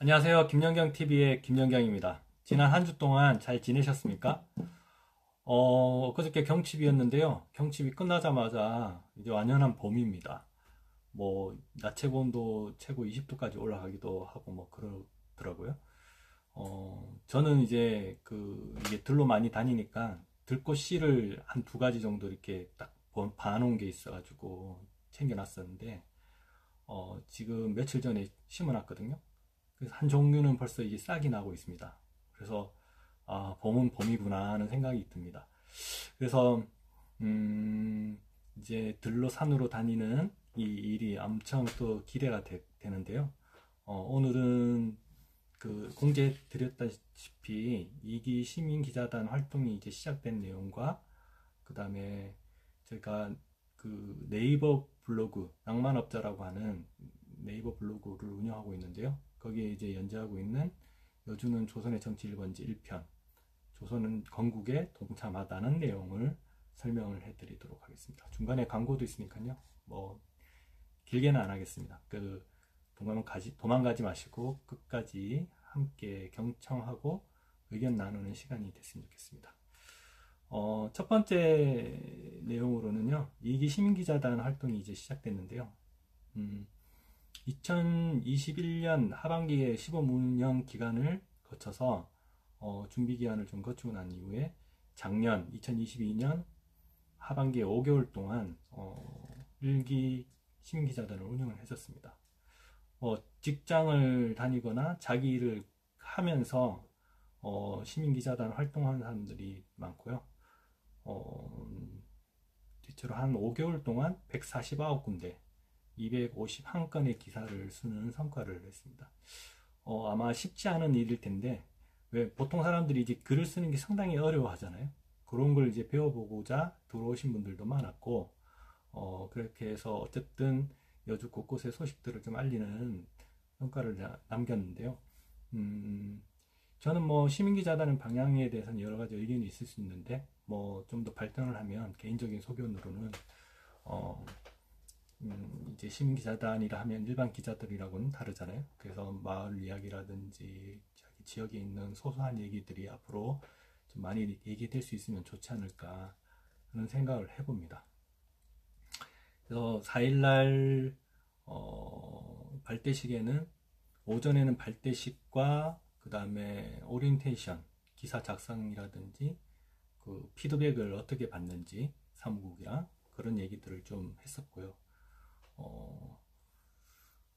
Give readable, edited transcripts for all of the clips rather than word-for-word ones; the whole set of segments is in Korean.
안녕하세요. 김연경TV의 김연경입니다. 지난 한 주 동안 잘 지내셨습니까? 그저께 경칩이었는데요. 경칩이 끝나자마자 이제 완연한 봄입니다. 낮 최고 온도 최고 20도까지 올라가기도 하고 그러더라고요. 저는 이제 이게 들로 많이 다니니까 들꽃 씨를 한 두 가지 정도 이렇게 딱 봐놓은 게 있어가지고 챙겨놨었는데, 지금 며칠 전에 심어놨거든요. 그래서 한 종류는 벌써 이제 싹이 나고 있습니다. 그래서 봄은 봄이구나 하는 생각이 듭니다. 그래서 이제 들로 산으로 다니는 이 일이 엄청 또 기대가 되는데요. 오늘은 공지해 드렸다시피 2기 시민기자단 활동이 이제 시작된 내용과 그 다음에 제가 네이버 블로그 낭만업자라고 하는 네이버 블로그를 운영하고 있는데요. 거기에 이제 연재하고 있는 여주는 조선의 정치 1번지 1편, 조선은 건국에 동참하다는 내용을 설명을 해드리도록 하겠습니다. 중간에 광고도 있으니까요. 길게는 안 하겠습니다. 도망가지 마시고 끝까지 함께 경청하고 의견 나누는 시간이 됐으면 좋겠습니다. 첫 번째 내용으로는요, 2기 시민기자단 활동이 이제 시작됐는데요. 2021년 하반기에 시범 운영 기간을 거쳐서 준비 기간을 좀 거치고 난 이후에 작년 2022년 하반기에 5개월 동안 1기 시민기자단을 운영을 했었습니다. 직장을 다니거나 자기 일을 하면서 시민기자단 활동하는 사람들이 많고요. 대체로 한 5개월 동안 149군데 251건의 기사를 쓰는 성과를 냈습니다. 아마 쉽지 않은 일일 텐데, 왜 보통 사람들이 이제 글을 쓰는 게 상당히 어려워하잖아요. 그런 걸 이제 배워보고자 들어오신 분들도 많았고, 그렇게 해서 어쨌든 여주 곳곳의 소식들을 좀 알리는 성과를 남겼는데요. 저는 시민기자단은 방향에 대해서는 여러 가지 의견이 있을 수 있는데, 좀 더 발전을 하면 개인적인 소견으로는, 이제 시민기자단이라 하면 일반 기자들이라고는 다르잖아요. 그래서 마을 이야기라든지 자기 지역에 있는 소소한 얘기들이 앞으로 좀 많이 얘기될 수 있으면 좋지 않을까 하는 생각을 해봅니다. 그래서 4일날 발대식에는 오전에는 발대식과 그 다음에 오리엔테이션, 기사 작성이라든지 피드백을 어떻게 받는지 사무국이랑 그런 얘기들을 좀 했었고요.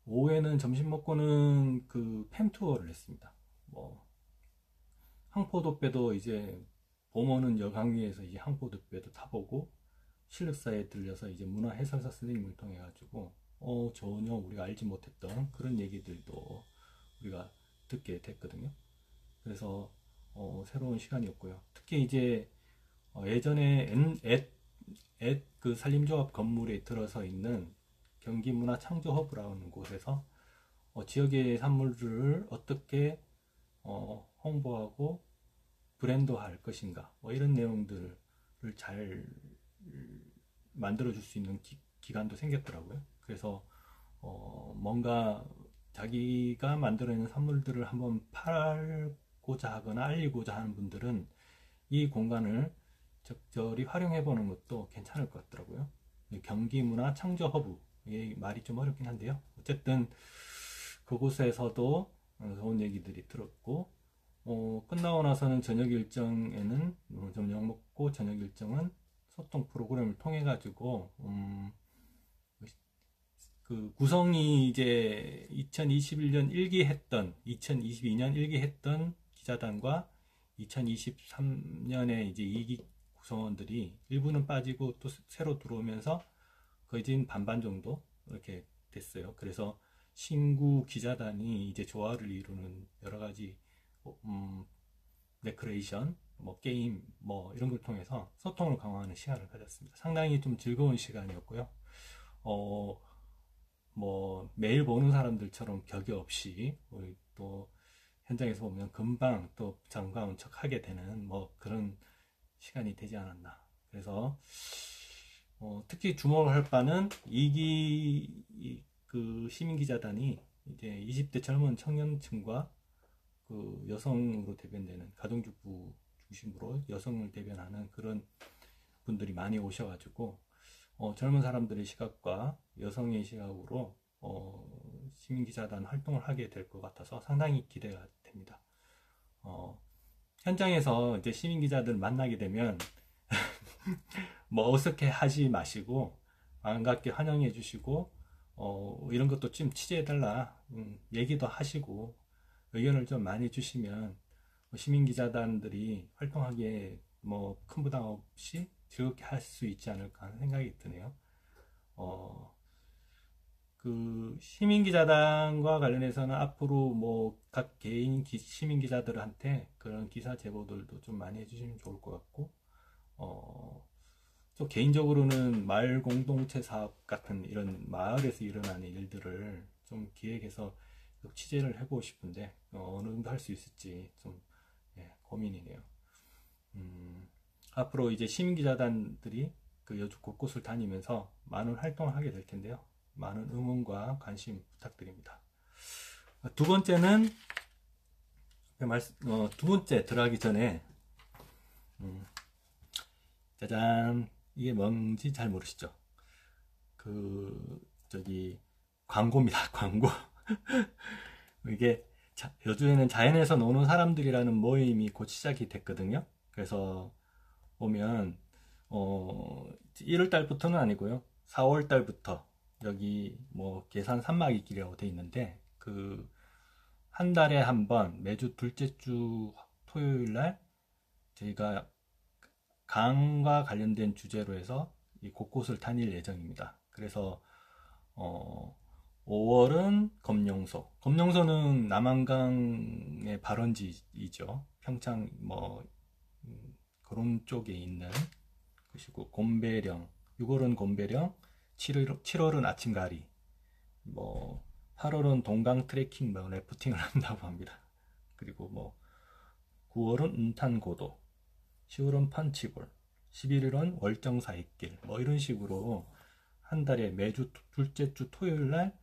오후에는 점심 먹고는 팸투어를 했습니다. 항포도배도 이제 봄 오는 여강위에서 이제 항포도배도 타보고 실력사에 들려서 이제 문화해설사 선생님을 통해 가지고 전혀 우리가 알지 못했던 그런 얘기들도 우리가 듣게 됐거든요. 그래서 새로운 시간이었고요. 특히 이제 예전에 그 산림조합 건물에 들어서 있는 경기문화창조허브라는 곳에서 지역의 산물들을 어떻게 홍보하고 브랜드화할 것인가, 이런 내용들을 잘 만들어 줄 수 있는 기관도 생겼더라고요. 그래서 뭔가 자기가 만들어낸 산물들을 한번 팔고자 하거나 알리고자 하는 분들은 이 공간을 적절히 활용해 보는 것도 괜찮을 것 같더라고요. 경기문화 창조 허브, 이 말이 좀 어렵긴 한데요. 어쨌든 그곳에서도 좋은 얘기들이 들었고, 끝나고 나서는 저녁 일정에는 저녁 먹고 저녁 일정은 소통 프로그램을 통해 가지고 구성이 이제 2021년 1기 했던 2022년 1기 했던 기자단과 2023년에 이제 2기 구성원들이 일부는 빠지고 또 새로 들어오면서 거의 지금 반반 정도 이렇게 됐어요. 그래서 신구 기자단이 이제 조화를 이루는 여러 가지 레크레이션, 게임, 이런 걸 통해서 소통을 강화하는 시간을 가졌습니다. 상당히 좀 즐거운 시간이었고요. 매일 보는 사람들처럼 격이 없이 우리 또 현장에서 보면 금방 또 반가운 척 하게 되는 그런 시간이 되지 않았나. 그래서 특히 주목을 할 바는 2기 시민기자단이 이제 20대 젊은 청년층과 그 여성으로 대변되는 가정주부 중심으로 여성을 대변하는 그런 분들이 많이 오셔가지고 젊은 사람들의 시각과 여성의 시각으로 시민기자단 활동을 하게 될 것 같아서 상당히 기대가 됩니다. 현장에서 이제 시민기자들 만나게 되면 뭐 어색해 하지 마시고 반갑게 환영해 주시고 이런 것도 좀 취재해달라 얘기도 하시고 의견을 좀 많이 주시면 시민기자단들이 활동하기에 뭐 큰 부담 없이 즐겁게 할 수 있지 않을까 하는 생각이 드네요. 그 시민기자단과 관련해서는 앞으로 뭐 각 개인 시민기자들한테 그런 기사 제보들도 좀 많이 해주시면 좋을 것 같고, 또 개인적으로는 마을 공동체 사업 같은 이런 마을에서 일어나는 일들을 좀 기획해서 취재를 해보고 싶은데 어느 정도 할 수 있을지 좀 고민이네요. 앞으로 이제 시민기자단들이 그 여주 곳곳을 다니면서 많은 활동을 하게 될 텐데요. 많은 응원과 관심 부탁드립니다. 두 번째는 두 번째 들어가기 전에 짜잔, 이게 뭔지 잘 모르시죠? 광고입니다. 광고. 이게 여주에는 자연에서 노는 사람들이라는 모임이 곧 시작이 됐거든요. 그래서 보면 1월 달부터는 아니고요. 4월 달부터 여기 뭐 계산 산막이길이라고 돼 있는데 그 한 달에 한 번 매주 둘째 주 토요일 날 저희가 강과 관련된 주제로 해서 이 곳곳을 다닐 예정입니다. 그래서 5월은 검룡소. 검룡소는 남한강의 발원지이죠. 평창 뭐 그런 쪽에 있는 것이고, 곰배령, 6월은 곰배령, 7월은 아침가리, 뭐 8월은 동강 트레킹, 뭐 래프팅을 한다고 합니다. 그리고 뭐 9월은 은탄고도, 10월은 판치골, 11월은 월정사익길, 뭐 이런 식으로 한 달에 매주 둘째 주 토요일 날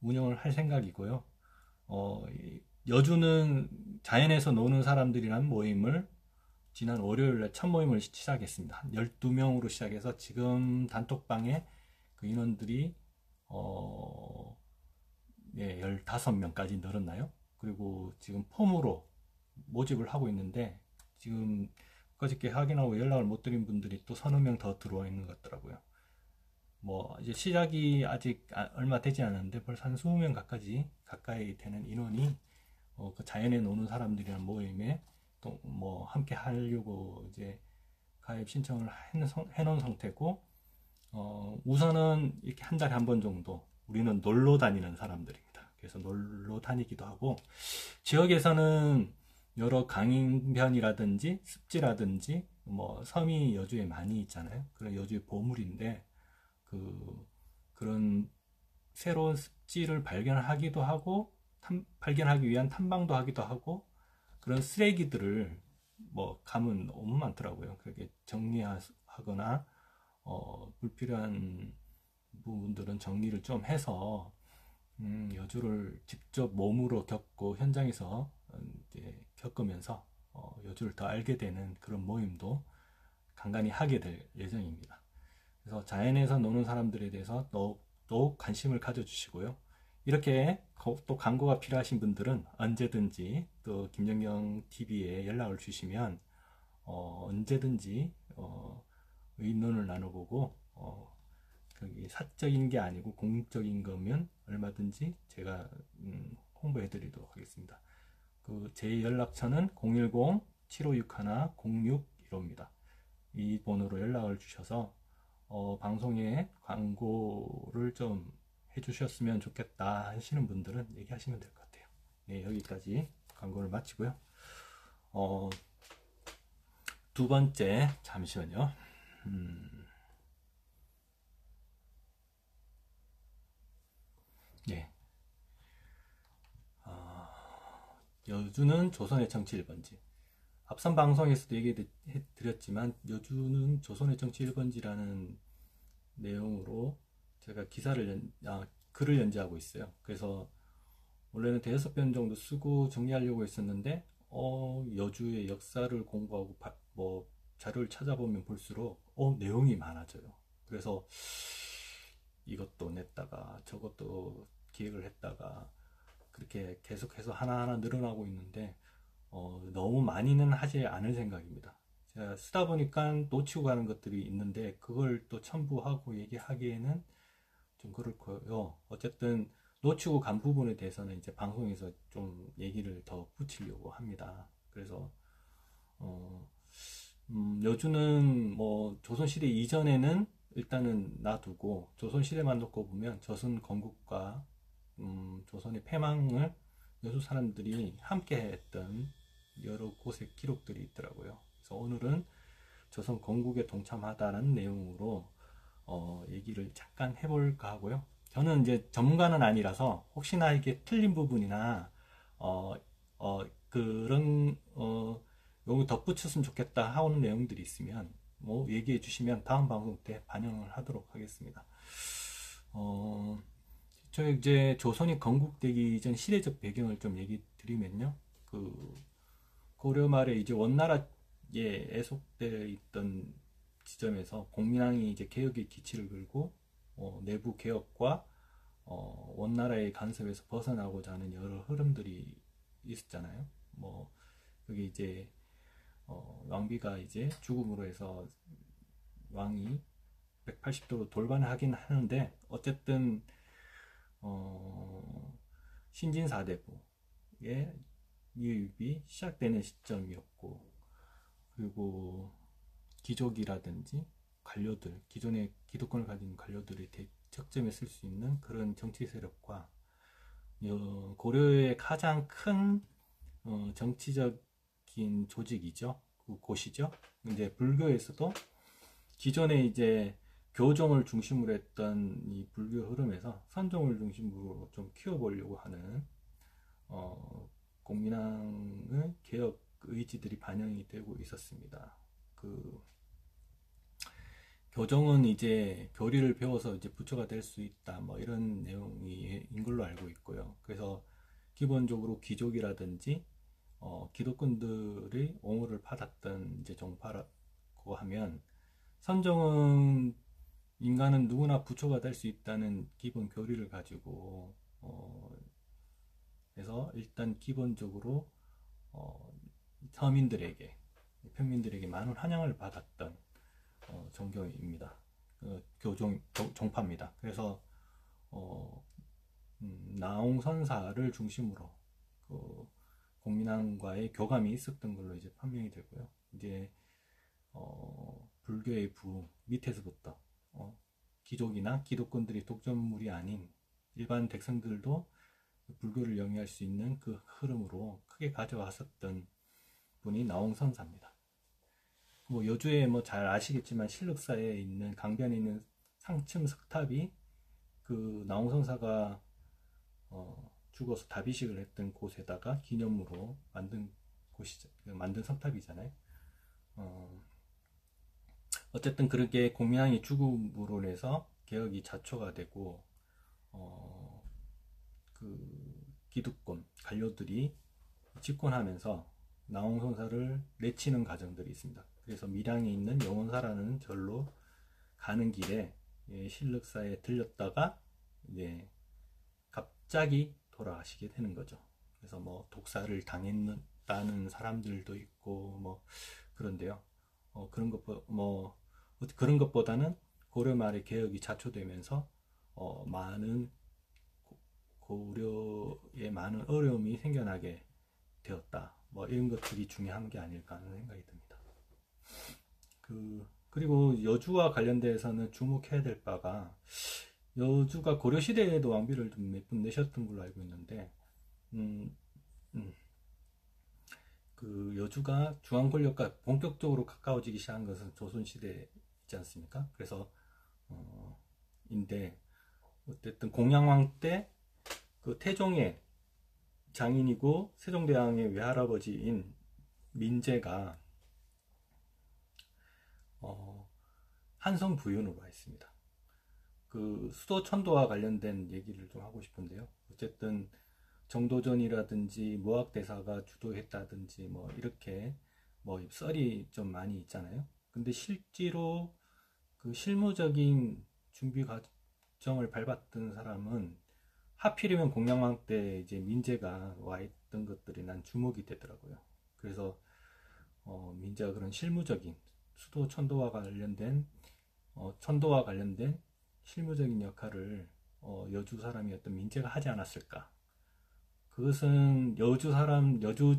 운영을 할 생각이고요. 여주는 자연에서 노는 사람들이라는 모임을 지난 월요일에 첫 모임을 시작했습니다. 한 12명으로 시작해서 지금 단톡방에 그 인원들이 15명까지 늘었나요? 그리고 지금 폼으로 모집을 하고 있는데 지금 그저께 확인하고 연락을 못 드린 분들이 또 서너 명 더 들어와 있는 것 같더라고요. 뭐 이제 시작이 아직 얼마 되지 않았는데 벌써 한 20명 가까이 되는 인원이 그 자연에 노는 사람들이라는 모임에 또 뭐 함께 하려고 이제 가입 신청을 해놓은 상태고, 우선은 이렇게 한 달에 한 번 정도 우리는 놀러 다니는 사람들입니다. 그래서 놀러 다니기도 하고, 지역에서는 여러 강변이라든지 습지라든지 뭐 섬이 여주에 많이 있잖아요. 그런 여주의 보물인데 그런 새로운 습지를 발견하기도 하고 발견하기 위한 탐방도 하기도 하고, 그런 쓰레기들을 뭐 가면 너무 많더라고요. 그렇게 정리하거나 불필요한 부분들은 정리를 좀 해서 여주를 직접 몸으로 겪고 현장에서 이제 겪으면서 여주를 더 알게 되는 그런 모임도 간간히 하게 될 예정입니다. 그래서 자연에서 노는 사람들에 대해서 더욱 관심을 가져주시고요. 이렇게 또 광고가 필요하신 분들은 언제든지 또 김연경 TV에 연락을 주시면 언제든지 의논을 나눠보고 그게 사적인 게 아니고 공적인 거면 얼마든지 제가 홍보해 드리도록 하겠습니다. 제 연락처는 010-7561-0615입니다. 이 번호로 연락을 주셔서 방송에 광고를 좀 해주셨으면 좋겠다 하시는 분들은 얘기하시면 될 것 같아요. 네, 여기까지 광고를 마치고요. 두 번째, 잠시만요. 네. 여주는 조선의 정치 1번지. 앞선 방송에서도 얘기 드렸지만 여주는 조선의 정치 1번지라는 내용으로 제가 글을 연재하고 있어요. 그래서 원래는 대여섯 편 정도 쓰고 정리하려고 했었는데 여주의 역사를 공부하고 뭐 자료를 찾아보면 볼수록 내용이 많아져요. 그래서 이것도 냈다가 저것도 기획을 했다가 그렇게 계속해서 하나하나 늘어나고 있는데 너무 많이는 하지 않을 생각입니다. 제가 쓰다 보니까 놓치고 가는 것들이 있는데 그걸 또 첨부하고 얘기하기에는 좀 그렇고요. 어쨌든 놓치고 간 부분에 대해서는 이제 방송에서 좀 얘기를 더 붙이려고 합니다. 그래서 여주는 뭐 조선시대 이전에는 일단은 놔두고 조선시대만 놓고 보면 조선 건국과 조선의 패망을 여수 사람들이 함께 했던 여러 곳의 기록들이 있더라고요. 그래서 오늘은 조선 건국에 동참하다는 내용으로 얘기를 잠깐 해볼까 하고요. 저는 이제 전문가는 아니라서 혹시나 이게 틀린 부분이나 그런 여기 덧붙였으면 좋겠다 하는 내용들이 있으면 뭐 얘기해 주시면 다음 방송 때 반영을 하도록 하겠습니다. 저 이제 조선이 건국되기 전 시대적 배경을 좀 얘기 드리면요. 그 고려 말에 이제 원나라에 애속되어 있던 지점에서 공민왕이 이제 개혁의 기치를 걸고 내부 개혁과 원나라의 간섭에서 벗어나고자 하는 여러 흐름들이 있었잖아요. 뭐 여기 이제 왕비가 이제 죽음으로 해서 왕이 180도로 돌반을 하긴 하는데 어쨌든 신진사대부의 유입이 시작되는 시점이었고 그리고 귀족이라든지 관료들, 기존의 기득권을 가진 관료들이 적점에 쓸 수 있는 그런 정치 세력과 고려의 가장 큰 정치적인 조직이죠. 그 곳이죠. 근데 불교에서도 기존에 이제 교종을 중심으로 했던 이 불교 흐름에서 선종을 중심으로 좀 키워보려고 하는 공민왕의 개혁 의지들이 반영이 되고 있었습니다. 그 교종은 이제 교리를 배워서 이제 부처가 될 수 있다, 뭐 이런 내용인 걸로 알고 있고요. 그래서 기본적으로 귀족이라든지 기독권들이 옹호를 받았던 이제 종파라고 하면 선종은 인간은 누구나 부처가 될 수 있다는 기본 교리를 가지고 해서 일단 기본적으로 서민들에게 평민들에게 많은 환영을 받았던 종교입니다. 종파입니다. 그래서 나홍선사를 중심으로 공민왕과의 교감이 있었던 걸로 이제 판명이 되고요. 이제 불교의 부 밑에서부터 귀족이나 기독권들이 독점물이 아닌 일반 백성들도 불교를 영위할 수 있는 그 흐름으로 크게 가져왔었던 분이 나홍선사입니다. 뭐 여주에 뭐 잘 아시겠지만 신륵사에 있는 강변에 있는 상층 석탑이 그 나홍선사가 죽어서 다비식을 했던 곳에다가 기념으로 만든 만든 석탑이잖아요. 어쨌든 그렇게 공민왕이 죽음으로 인해서 개혁이 자초가 되고 그 기득권 관료들이 집권하면서 나홍선사를 내치는 과정들이 있습니다. 그래서 밀양에 있는 영원사라는 절로 가는 길에 신륵사에 들렸다가 이제 갑자기 돌아가시게 되는 거죠. 그래서 뭐 독사를 당했다는 사람들도 있고 뭐 그런데요. 그런 것보다는 고려 말에 개혁이 자초되면서 많은 고려에 많은 어려움이 생겨나게 되었다. 뭐 이런 것들이 중요한 게 아닐까 하는 생각이 듭니다. 그리고 여주와 관련돼서는 주목해야 될 바가 여주가 고려 시대에도 왕비를 좀 몇 분 내셨던 걸로 알고 있는데 그 여주가 중앙 권력과 본격적으로 가까워지기 시작한 것은 조선 시대이지 않습니까? 그래서 인데 어쨌든 공양왕 때 그 태종의 장인이고 세종대왕의 외할아버지인 민제가 한성 부윤으로 와 있습니다. 그 수도 천도와 관련된 얘기를 좀 하고 싶은데요. 어쨌든 정도전이라든지 무학대사가 주도했다든지 뭐 이렇게 뭐 썰이 좀 많이 있잖아요. 근데 실제로 그 실무적인 준비 과정을 밟았던 사람은 하필이면 공양왕 때 이제 민재가 와 있던 것들이 난 주목이 되더라고요. 그래서 민재가 그런 실무적인 수도 천도와 관련된 실무적인 역할을 여주 사람이었던 민재가 하지 않았을까. 그것은 여주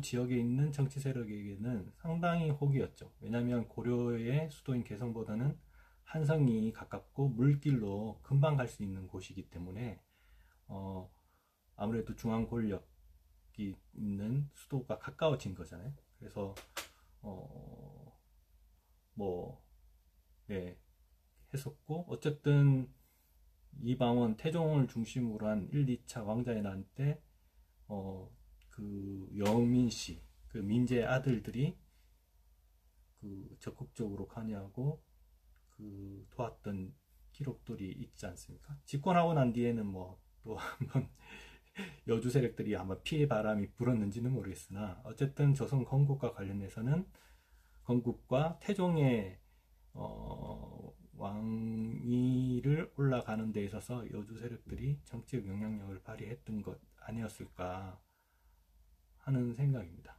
지역에 있는 정치 세력에게는 상당히 혹이었죠. 왜냐하면 고려의 수도인 개성보다는 한성이 가깝고 물길로 금방 갈 수 있는 곳이기 때문에 아무래도 중앙 권력이 있는 수도가 가까워진 거잖아요. 그래서 뭐 네, 했었고 어쨌든 이방원 태종을 중심으로 한 1, 2차 왕자의 난 때 그 영민 씨, 그 민재의 아들들이 그 적극적으로 관여하고 그 도왔던 기록들이 있지 않습니까? 집권하고 난 뒤에는 뭐 또 한번 여주 세력들이 아마 피해 바람이 불었는지는 모르겠으나 어쨌든 조선 건국과 관련해서는 건국과 태종의 왕위를 올라가는 데 있어서 여주 세력들이 정치적 영향력을 발휘했던 것 아니었을까 하는 생각입니다.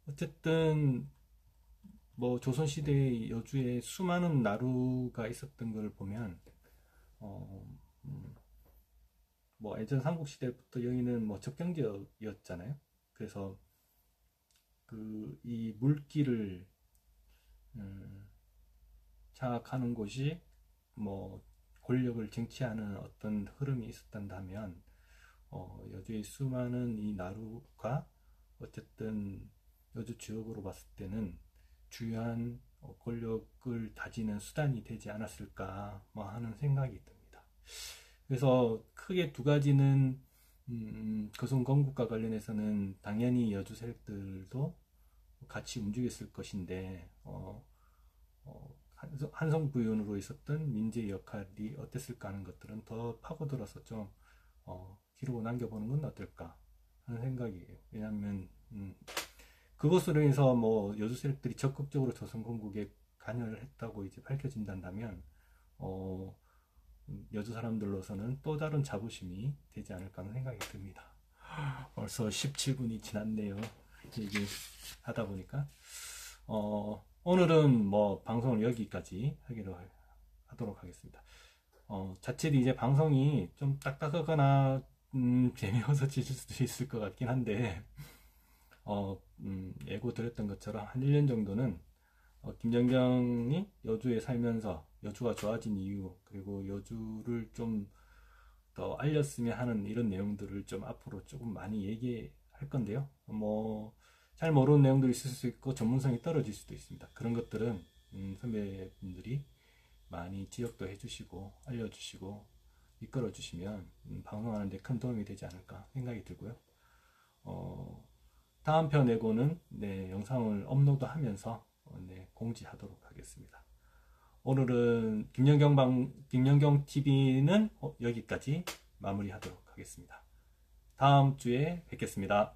어쨌든 뭐 조선시대의 여주에 수많은 나루가 있었던 걸 보면 뭐 예전 삼국시대부터 여기는 뭐 접경지역이었잖아요. 그래서 그 이 물길을 장악하는 곳이 뭐 권력을 쟁취하는 어떤 흐름이 있었단다면 여주의 수많은 이 나루가 어쨌든 여주 지역으로 봤을 때는 주요한 권력을 다지는 수단이 되지 않았을까 뭐 하는 생각이 듭니다. 그래서 크게 두 가지는 조선 건국과 관련해서는 당연히 여주 세력들도 같이 움직였을 것인데 한성 부윤으로 있었던 민재의 역할이 어땠을까 하는 것들은 더 파고들어서 좀 기록을 남겨보는 건 어떨까 하는 생각이에요. 왜냐하면 그것으로 인해서 뭐 여주 세력들이 적극적으로 조선 건국에 관여를 했다고 이제 밝혀진다면 여주 사람들로서는 또 다른 자부심이 되지 않을까 하는 생각이 듭니다. 벌써 17분이 지났네요. 얘기하다 보니까 오늘은 뭐 방송을 여기까지 하도록 하겠습니다. 자칫 이제 방송이 좀 딱딱하거나 재미없어질 수도 있을 것 같긴 한데 예고 드렸던 것처럼 한 1년 정도는 김연경이 여주에 살면서 여주가 좋아진 이유, 그리고 여주를 좀 더 알렸으면 하는 이런 내용들을 좀 앞으로 조금 많이 얘기할 건데요. 뭐 잘 모르는 내용들이 있을 수 있고 전문성이 떨어질 수도 있습니다. 그런 것들은 선배분들이 많이 지적도 해주시고 알려주시고 이끌어 주시면 방송하는 데 큰 도움이 되지 않을까 생각이 들고요. 다음 편 예고는 영상을 업로드하면서 공지하도록 하겠습니다. 오늘은 김연경 TV는 여기까지 마무리하도록 하겠습니다. 다음 주에 뵙겠습니다.